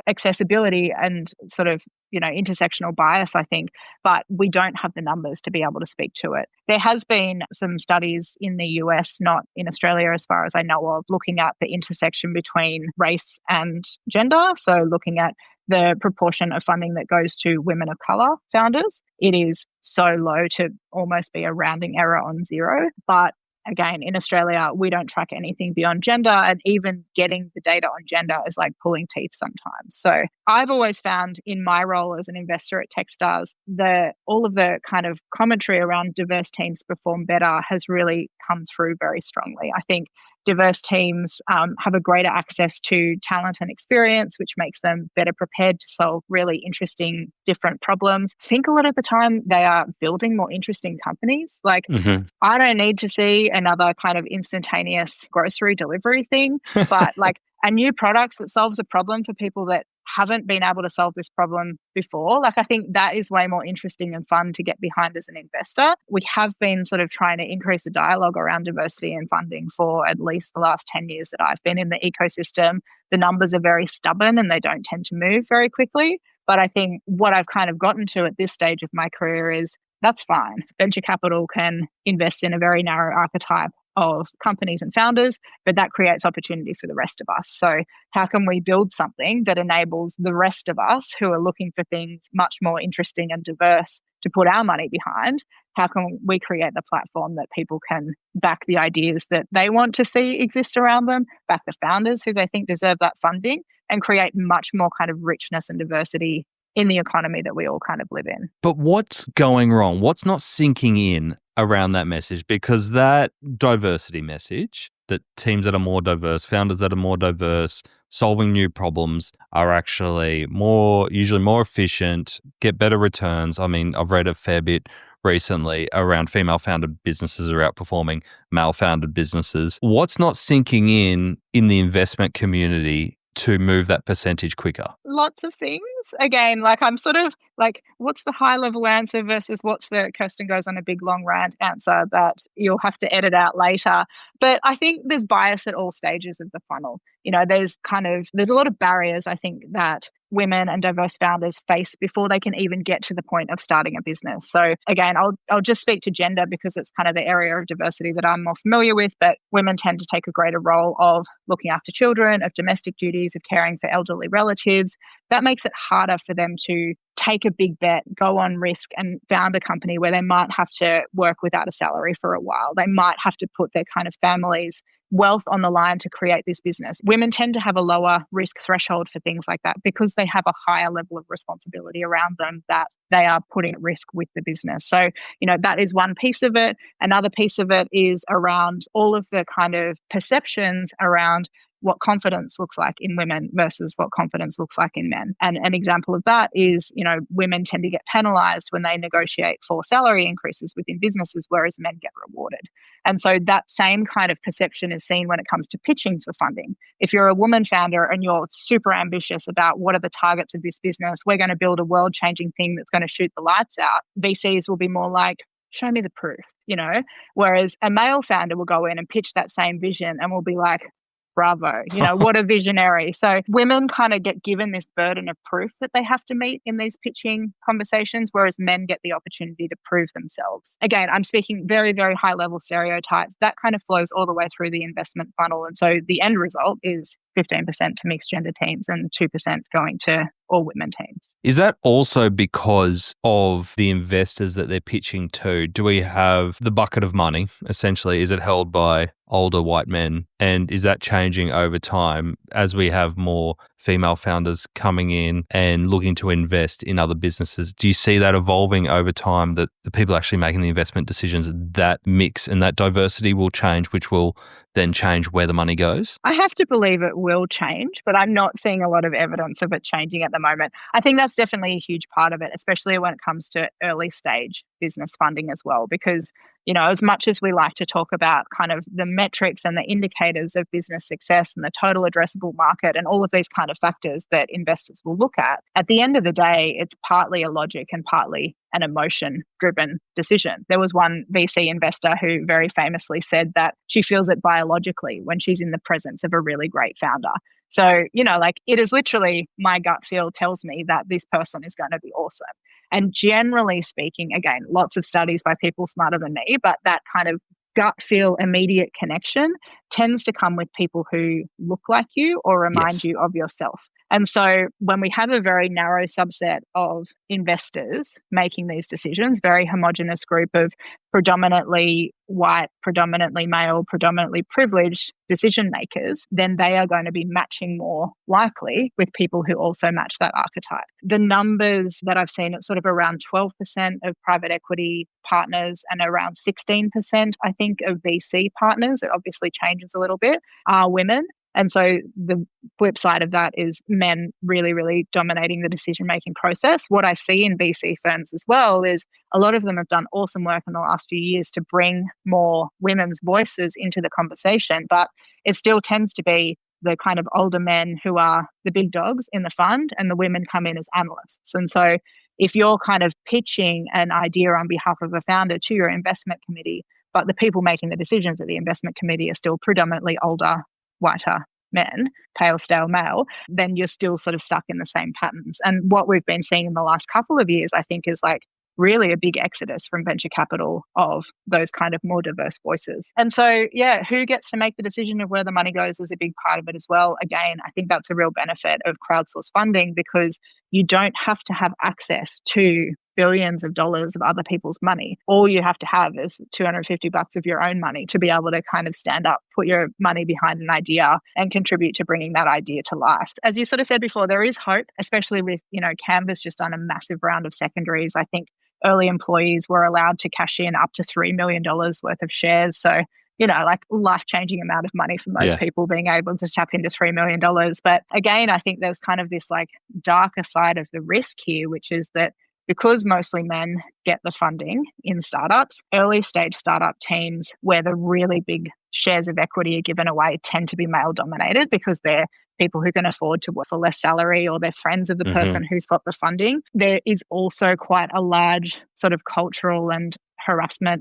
accessibility and sort of, intersectional bias, I think, but we don't have the numbers to be able to speak to it. There has been some studies in the US, not in Australia as far as I know of, looking at the intersection between race and gender. So looking at the proportion of funding that goes to women of colour founders. It is so low to almost be a rounding error on zero. But again, in Australia, we don't track anything beyond gender, and even getting the data on gender is like pulling teeth sometimes. So I've always found in my role as an investor at Techstars, all of the kind of commentary around diverse teams perform better has really come through very strongly. I think diverse teams have a greater access to talent and experience, which makes them better prepared to solve really interesting, different problems. I think a lot of the time they are building more interesting companies. Like, I don't need to see another kind of instantaneous grocery delivery thing, but like a new product that solves a problem for people that haven't been able to solve this problem before. Like, I think that is way more interesting and fun to get behind as an investor. We have been sort of trying to increase the dialogue around diversity and funding for at least the last 10 years that I've been in the ecosystem. The numbers are very stubborn and they don't tend to move very quickly. But I think what I've kind of gotten to at this stage of my career is that's fine. Venture capital can invest in a very narrow archetype of companies and founders, but that creates opportunity for the rest of us. So how can we build something that enables the rest of us who are looking for things much more interesting and diverse to put our money behind? How can we create the platform that people can back the ideas that they want to see exist around them, back the founders who they think deserve that funding, and create much more kind of richness and diversity in the economy that we all kind of live in. But what's going wrong? What's not sinking in around that message? Because that diversity message, that teams that are more diverse, founders that are more diverse, solving new problems are actually usually more efficient, get better returns. I mean, I've read a fair bit recently around female-founded businesses are outperforming male-founded businesses. What's not sinking in the investment community to move that percentage quicker? Lots of things. Again, like I'm sort of like, what's the high level answer versus what's the Kirstin goes on a big long rant answer that you'll have to edit out later. But I think there's bias at all stages of the funnel. There's a lot of barriers, I think, that women and diverse founders face before they can even get to the point of starting a business. So again, I'll just speak to gender because it's kind of the area of diversity that I'm more familiar with, but women tend to take a greater role of looking after children, of domestic duties, of caring for elderly relatives. That makes it harder for them to take a big bet, go on risk and found a company where they might have to work without a salary for a while. They might have to put their kind of family's wealth on the line to create this business. Women tend to have a lower risk threshold for things like that because they have a higher level of responsibility around them that they are putting at risk with the business. So, that is one piece of it. Another piece of it is around all of the kind of perceptions around what confidence looks like in women versus what confidence looks like in men. And an example of that is, women tend to get penalized when they negotiate for salary increases within businesses, whereas men get rewarded. And so that same kind of perception is seen when it comes to pitching for funding. If you're a woman founder and you're super ambitious about what are the targets of this business, we're going to build a world-changing thing that's going to shoot the lights out, VCs will be more like, show me the proof, whereas a male founder will go in and pitch that same vision and will be like, bravo, what a visionary. So women kind of get given this burden of proof that they have to meet in these pitching conversations, whereas men get the opportunity to prove themselves. Again, I'm speaking very, very high level stereotypes. That kind of flows all the way through the investment funnel. And so the end result is 15% to mixed gender teams and 2% going to all women teams. Is that also because of the investors that they're pitching to? Do we have the bucket of money, essentially? Is it held by older white men? And is that changing over time as we have more female founders coming in and looking to invest in other businesses? Do you see that evolving over time, that the people actually making the investment decisions, that mix and that diversity will change, which will then change where the money goes? I have to believe it will change, but I'm not seeing a lot of evidence of it changing at the moment. I think that's definitely a huge part of it, especially when it comes to early stage business funding as well, because as much as we like to talk about kind of the metrics and the indicators of business success and the total addressable market and all of these kind of factors that investors will look at the end of the day, it's partly a logic and partly an emotion-driven decision. There was one VC investor who very famously said that she feels it biologically when she's in the presence of a really great founder. So, it is literally my gut feel tells me that this person is going to be awesome. And generally speaking, again, lots of studies by people smarter than me, but that kind of gut feel immediate connection tends to come with people who look like you or remind you of yourself. And so when we have a very narrow subset of investors making these decisions, very homogenous group of predominantly white, predominantly male, predominantly privileged decision makers, then they are going to be matching more likely with people who also match that archetype. The numbers that I've seen, it's sort of around 12% of private equity partners and around 16%, I think, of VC partners, it obviously changes a little bit, are women. And so the flip side of that is men really, really dominating the decision-making process. What I see in VC firms as well is a lot of them have done awesome work in the last few years to bring more women's voices into the conversation, but it still tends to be the kind of older men who are the big dogs in the fund and the women come in as analysts. And so if you're kind of pitching an idea on behalf of a founder to your investment committee, but the people making the decisions at the investment committee are still predominantly older, whiter men, pale, stale male, then you're still sort of stuck in the same patterns. And what we've been seeing in the last couple of years, I think, is like really a big exodus from venture capital of those kind of more diverse voices. And so, who gets to make the decision of where the money goes is a big part of it as well. Again, I think that's a real benefit of crowdsourced funding because you don't have to have access to billions of dollars of other people's money. All you have to have is $250 of your own money to be able to kind of stand up, put your money behind an idea and contribute to bringing that idea to life. As you sort of said before, there is hope, especially with, Canva's just done a massive round of secondaries. I think early employees were allowed to cash in up to $3 million worth of shares. So, like life-changing amount of money for most people being able to tap into $3 million. But again, I think there's kind of this like darker side of the risk here, which is that because mostly men get the funding in startups, early stage startup teams where the really big shares of equity are given away tend to be male dominated because they're people who can afford to work for less salary or they're friends of the person who's got the funding. There is also quite a large sort of cultural and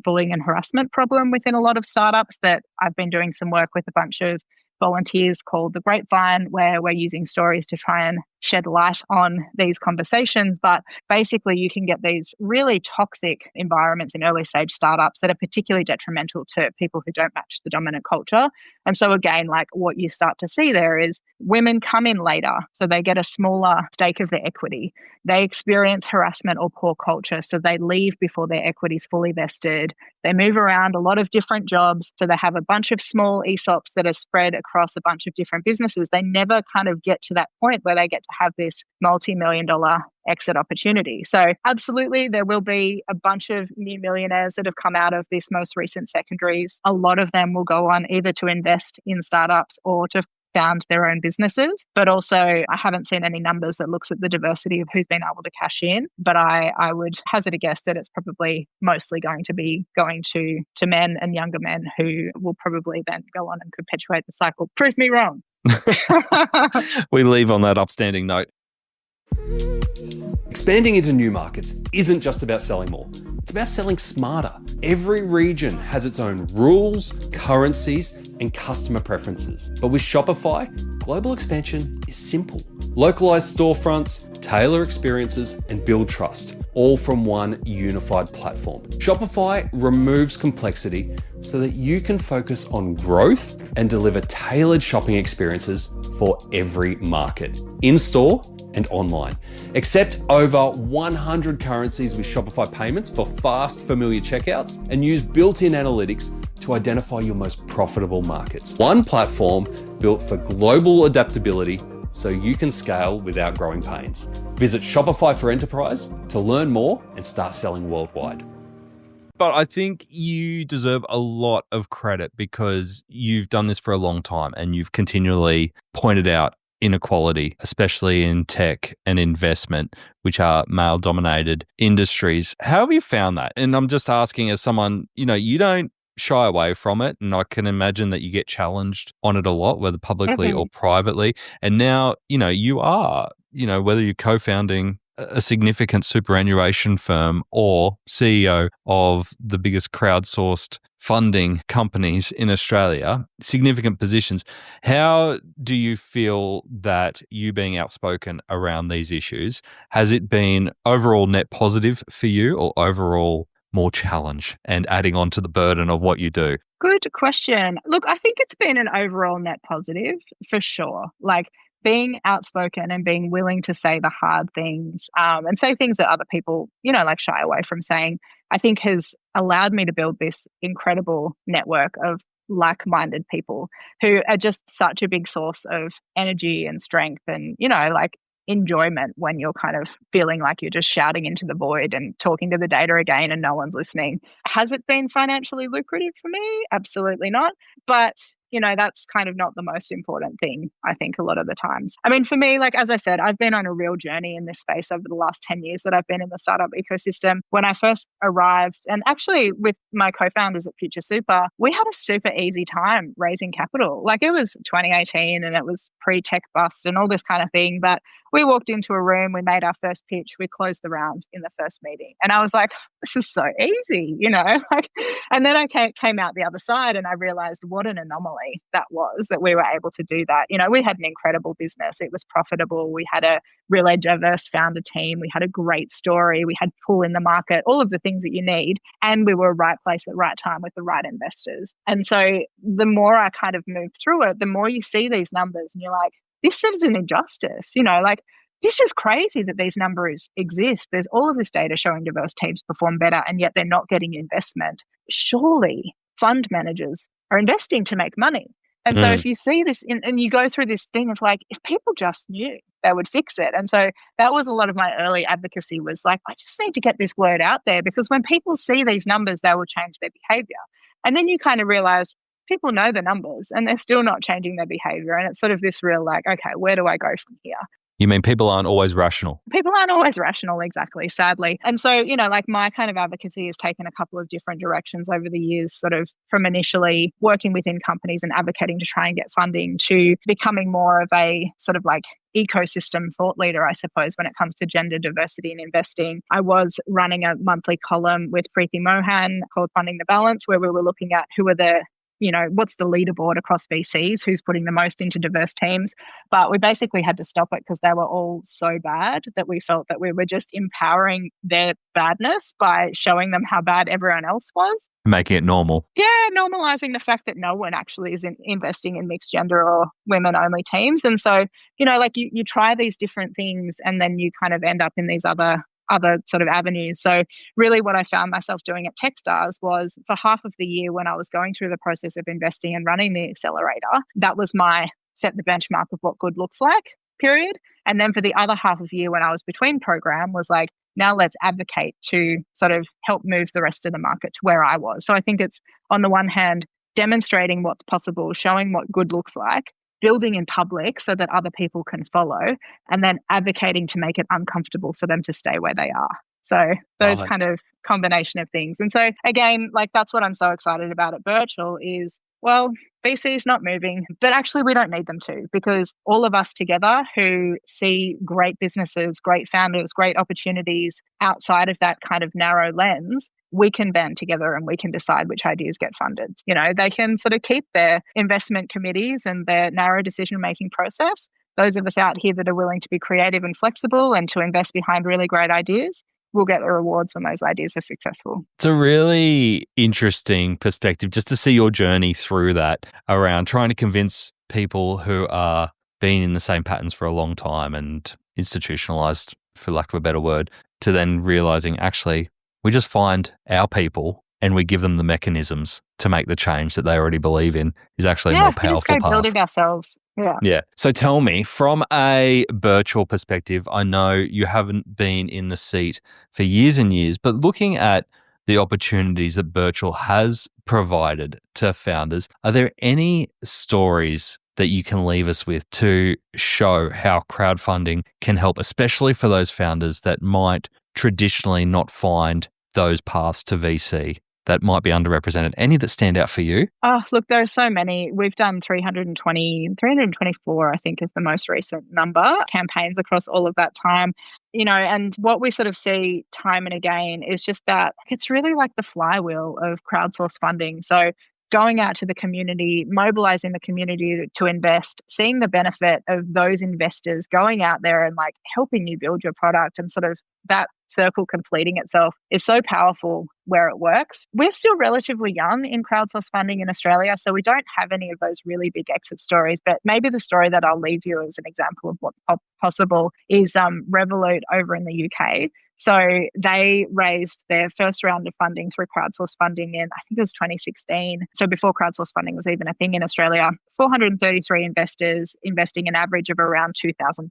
bullying and harassment problem within a lot of startups that I've been doing some work with a bunch of volunteers called The Grapevine, where we're using stories to try and shed light on these conversations. But basically, you can get these really toxic environments in early stage startups that are particularly detrimental to people who don't match the dominant culture. And so again, like what you start to see there is women come in later, so they get a smaller stake of their equity. They experience harassment or poor culture, so they leave before their equity is fully vested. They move around a lot of different jobs, so they have a bunch of small ESOPs that are spread across a bunch of different businesses. They never kind of get to that point where they get to have this multi-million-dollar exit opportunity. So absolutely, there will be a bunch of new millionaires that have come out of this most recent secondaries. A lot of them will go on either to invest in startups or to found their own businesses. But also, I haven't seen any numbers that looks at the diversity of who's been able to cash in. But I would hazard a guess that it's probably mostly going to be going to men and younger men who will probably then go on and perpetuate the cycle. Prove me wrong. We leave on that upstanding note. Expanding into new markets isn't just about selling more. It's about selling smarter. Every region has its own rules, currencies, and customer preferences. But with Shopify, global expansion is simple. Localized storefronts, tailor experiences, and build trust, all from one unified platform. Shopify removes complexity so that you can focus on growth and deliver tailored shopping experiences for every market, in-store and online. Accept over 100 currencies with Shopify payments for fast, familiar checkouts, and use built-in analytics to identify your most profitable markets. One platform built for global adaptability so you can scale without growing pains. Visit Shopify for Enterprise to learn more and start selling worldwide. But I think you deserve a lot of credit because you've done this for a long time and you've continually pointed out inequality, especially in tech and investment, which are male-dominated industries. How have you found that? And I'm just asking as someone, you don't shy away from it, and I can imagine that you get challenged on it a lot, whether publicly or privately. And now, you are, whether you're co-founding a significant superannuation firm or CEO of the biggest crowdsourced funding companies in Australia, significant positions. How do you feel that you being outspoken around these issues, has it been overall net positive for you or overall more challenge and adding on to the burden of what you do? Good question. Look, I think it's been an overall net positive for sure. Like being outspoken and being willing to say the hard things and say things that other people, like shy away from saying, I think has allowed me to build this incredible network of like-minded people who are just such a big source of energy and strength and, like enjoyment when you're kind of feeling like you're just shouting into the void and talking to the data again and no one's listening. Has it been financially lucrative for me? Absolutely not. But that's kind of not the most important thing, I think, a lot of the times. I mean, for me, like, as I said, I've been on a real journey in this space over the last 10 years that I've been in the startup ecosystem. When I first arrived, and actually with my co-founders at Future Super, we had a super easy time raising capital. Like it was 2018 and it was pre-tech bust and all this kind of thing. But we walked into a room, we made our first pitch, we closed the round in the first meeting. And I was like, this is so easy, and then I came out the other side and I realized what an anomaly that was, that we were able to do that. We had an incredible business. It was profitable. We had a really diverse founder team. We had a great story. We had pull in the market, all of the things that you need. And we were right place at right time with the right investors. And so the more I kind of moved through it, the more you see these numbers and you're like, this is an injustice, this is crazy that these numbers exist. There's all of this data showing diverse teams perform better and yet they're not getting investment. Surely fund managers are investing to make money. And so if you see this and you go through this thing of like, if people just knew, they would fix it. And so that was a lot of my early advocacy was like, I just need to get this word out there because when people see these numbers, they will change their behavior. And then you kind of realize people know the numbers and they're still not changing their behavior. And it's sort of this real like, okay, where do I go from here? You mean people aren't always rational? People aren't always rational, exactly, sadly. And so, like my kind of advocacy has taken a couple of different directions over the years, sort of from initially working within companies and advocating to try and get funding to becoming more of a sort of like ecosystem thought leader, I suppose, when it comes to gender diversity and investing. I was running a monthly column with Preeti Mohan called Funding the Balance, where we were looking at who are the what's the leaderboard across VCs, who's putting the most into diverse teams. But we basically had to stop it because they were all so bad that we felt that we were just empowering their badness by showing them how bad everyone else was. Making it normal. Yeah, normalizing the fact that no one actually is investing in mixed gender or women-only teams. And so, you try these different things and then you kind of end up in these other sort of avenues. So really what I found myself doing at Techstars was for half of the year when I was going through the process of investing and running the accelerator, that was my set the benchmark of what good looks like, period. And then for the other half of the year when I was between program was like, now let's advocate to sort of help move the rest of the market to where I was. So I think it's on the one hand, demonstrating what's possible, showing what good looks like, building in public so that other people can follow, and then advocating to make it uncomfortable for them to stay where they are. So those kind of combination of things. And so again, that's what I'm so excited about at Virtual is, well, VC is not moving, but actually we don't need them to, because all of us together who see great businesses, great founders, great opportunities outside of that kind of narrow lens, we can band together and we can decide which ideas get funded. They can sort of keep their investment committees and their narrow decision-making process. Those of us out here that are willing to be creative and flexible and to invest behind really great ideas, we'll get the rewards when those ideas are successful. It's a really interesting perspective just to see your journey through that around trying to convince people who are being in the same patterns for a long time and institutionalized, for lack of a better word, to then realizing actually we just find our people and we give them the mechanisms to make the change that they already believe in is actually a more powerful just go path. build it ourselves. Yeah. So tell me, from a virtual perspective, I know you haven't been in the seat for years and years, but looking at the opportunities that virtual has provided to founders, are there any stories that you can leave us with to show how crowdfunding can help, especially for those founders that might traditionally not find those paths to VC that might be underrepresented? Any that stand out for you? Oh, look, there are so many. We've done 324, I think is the most recent number, campaigns across all of that time. And what we sort of see time and again is just that it's really like the flywheel of crowdsourced funding. So going out to the community, mobilizing the community to invest, seeing the benefit of those investors going out there and helping you build your product, and sort of that circle completing itself is so powerful where it works. We're still relatively young in crowdsourced funding in Australia, so we don't have any of those really big exit stories. But maybe the story that I'll leave you as an example of what's possible is Revolut over in the UK. So they raised their first round of funding through crowdsourced funding in, I think it was 2016. So before crowdsourced funding was even a thing in Australia, 433 investors investing an average of around £2,000.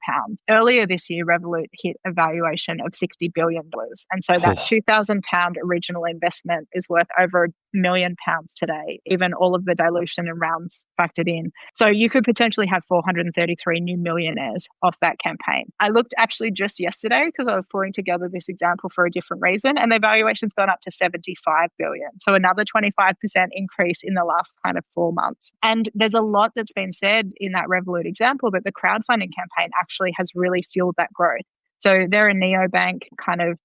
Earlier this year, Revolut hit a valuation of $60 billion. And so that £2,000 original investment is worth over £1 million today, even all of the dilution and rounds factored in. So you could potentially have 433 new millionaires off that campaign. I looked actually just yesterday because I was pulling together this example for a different reason, and their valuation's gone up to 75 billion. So another 25% increase in the last kind of 4 months. And there's a lot that's been said in that Revolut example, but the crowdfunding campaign actually has really fueled that growth. So they're a neobank kind of,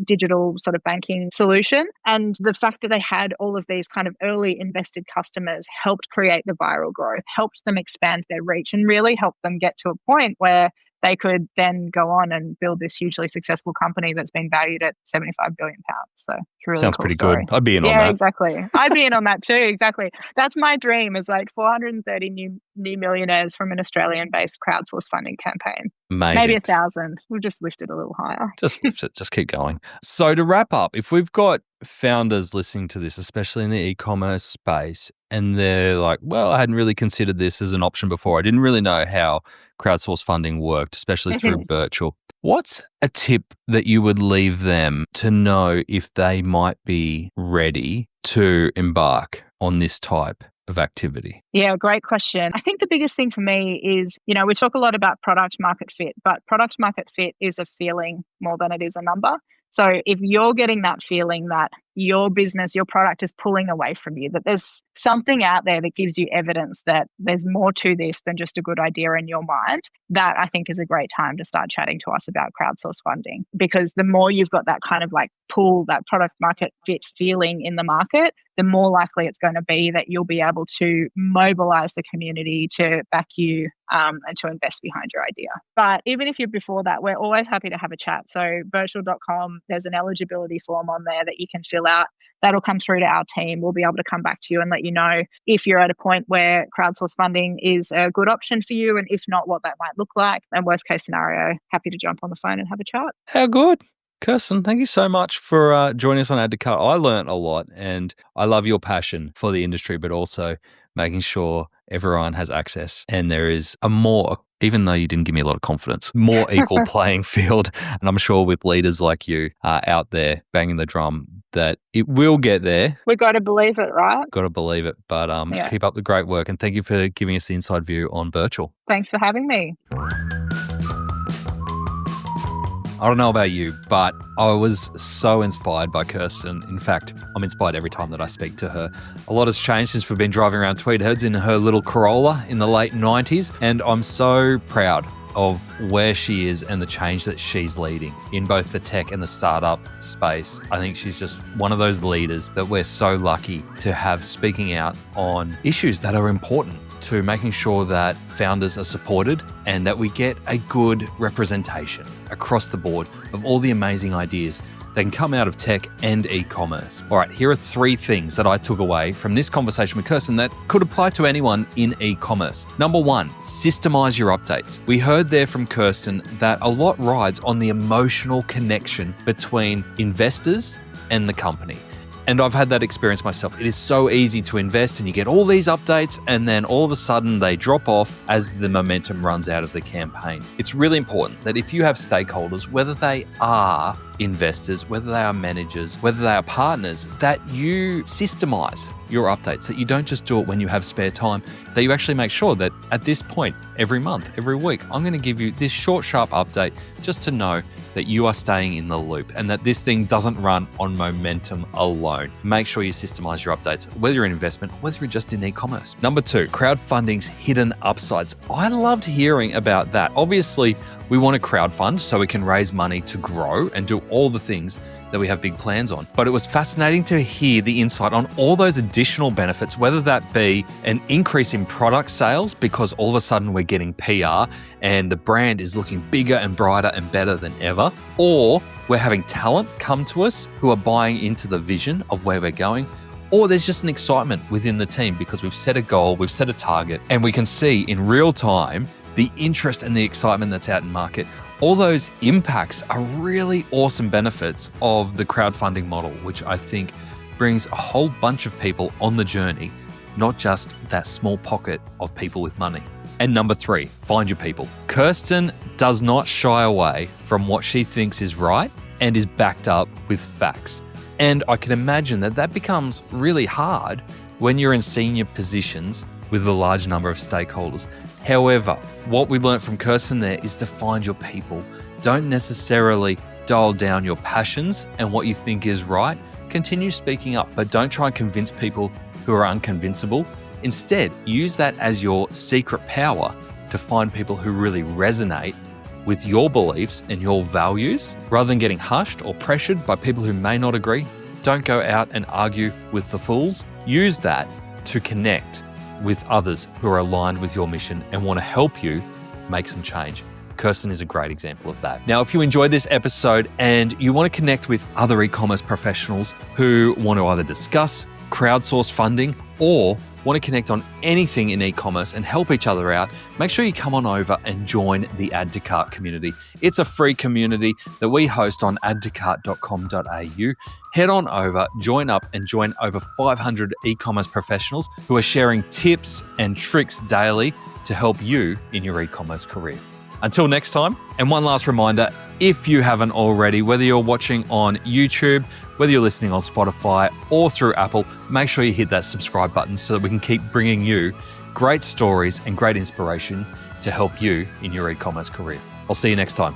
digital sort of banking solution. And the fact that they had all of these kind of early invested customers helped create the viral growth, helped them expand their reach, and really helped them get to a point where they could then go on and build this hugely successful company that's been valued at £75 billion. So it's really sounds cool pretty story. good. I'd be in on that. Yeah, exactly. I'd be in on that too. Exactly. That's my dream, is 430 new millionaires from an Australian-based crowdsourced funding campaign. Amazing. Maybe 1,000. We'll just lift it a little higher. Just keep going. So to wrap up, if we've got founders listening to this, especially in the e-commerce space, and they're like, well, I hadn't really considered this as an option before. I didn't really know how crowdsourced funding worked, especially through virtual. What's a tip that you would leave them to know if they might be ready to embark on this type of activity? Yeah, great question. I think the biggest thing for me is, we talk a lot about product market fit, but product market fit is a feeling more than it is a number. So if you're getting that feeling that, your business, your product is pulling away from you, that there's something out there that gives you evidence that there's more to this than just a good idea in your mind, that I think is a great time to start chatting to us about crowdsource funding. Because the more you've got that kind of like pull, that product market fit feeling in the market, the more likely it's going to be that you'll be able to mobilize the community to back you and to invest behind your idea. But even if you're before that, we're always happy to have a chat. So virtual.com, there's an eligibility form on there that you can fill out. That'll come through to our team. We'll be able to come back to you and let you know if you're at a point where crowdsource funding is a good option for you, and if not, what that might look like. And worst case scenario, happy to jump on the phone and have a chat. How good. Kirstin, thank you so much for joining us on Add to Cart. I learned a lot, and I love your passion for the industry, but also making sure everyone has access and there is a more, even though you didn't give me a lot of confidence, more equal playing field. And I'm sure with leaders like you out there banging the drum that it will get there. We've got to believe it, right? Got to believe it. But keep up the great work, and thank you for giving us the inside view on virtual. Thanks for having me. I don't know about you, but I was so inspired by Kirstin. In fact, I'm inspired every time that I speak to her. A lot has changed since we've been driving around Tweed Herds in her little Corolla in the late 90s, and I'm so proud of where she is and the change that she's leading in both the tech and the startup space. I think she's just one of those leaders that we're so lucky to have speaking out on issues that are important to making sure that founders are supported and that we get a good representation across the board of all the amazing ideas that can come out of tech and e-commerce. All right, here are 3 things that I took away from this conversation with Kirstin that could apply to anyone in e-commerce. Number 1, systemize your updates. We heard there from Kirstin that a lot rides on the emotional connection between investors and the company. And I've had that experience myself. It is so easy to invest and you get all these updates and then all of a sudden they drop off as the momentum runs out of the campaign. It's really important that if you have stakeholders, whether they are investors, whether they are managers, whether they are partners, that you systemize your updates, that you don't just do it when you have spare time, that you actually make sure that at this point, every month, every week, I'm going to give you this short, sharp update just to know that you are staying in the loop and that this thing doesn't run on momentum alone. Make sure you systemize your updates, whether you're in investment, whether you're just in e-commerce. Number 2, crowdfunding's hidden upsides. I loved hearing about that. Obviously, we want to crowdfund so we can raise money to grow and do all the things that we have big plans on. But it was fascinating to hear the insight on all those additional benefits, whether that be an increase in product sales because all of a sudden we're getting PR and the brand is looking bigger and brighter and better than ever, or we're having talent come to us who are buying into the vision of where we're going, or there's just an excitement within the team because we've set a goal, we've set a target, and we can see in real time the interest and the excitement that's out in market. All those impacts are really awesome benefits of the crowdfunding model, which I think brings a whole bunch of people on the journey, not just that small pocket of people with money. And number 3, find your people. Kirstin does not shy away from what she thinks is right and is backed up with facts. And I can imagine that that becomes really hard when you're in senior positions with a large number of stakeholders. However, what we learned from Kirstin there is to find your people. Don't necessarily dial down your passions and what you think is right. Continue speaking up, but don't try and convince people who are unconvincible. Instead, use that as your secret power to find people who really resonate with your beliefs and your values. Rather than getting hushed or pressured by people who may not agree, don't go out and argue with the fools. Use that to connect with others who are aligned with your mission and want to help you make some change. Kirstin is a great example of that. Now, if you enjoyed this episode and you want to connect with other e-commerce professionals who want to either discuss crowdsource funding or want to connect on anything in e-commerce and help each other out, make sure you come on over and join the Add to Cart community. It's a free community that we host on addtocart.com.au. Head on over, join up and join over 500 e-commerce professionals who are sharing tips and tricks daily to help you in your e-commerce career. Until next time, and one last reminder, if you haven't already, whether you're watching on YouTube, whether you're listening on Spotify or through Apple, make sure you hit that subscribe button so that we can keep bringing you great stories and great inspiration to help you in your e-commerce career. I'll see you next time.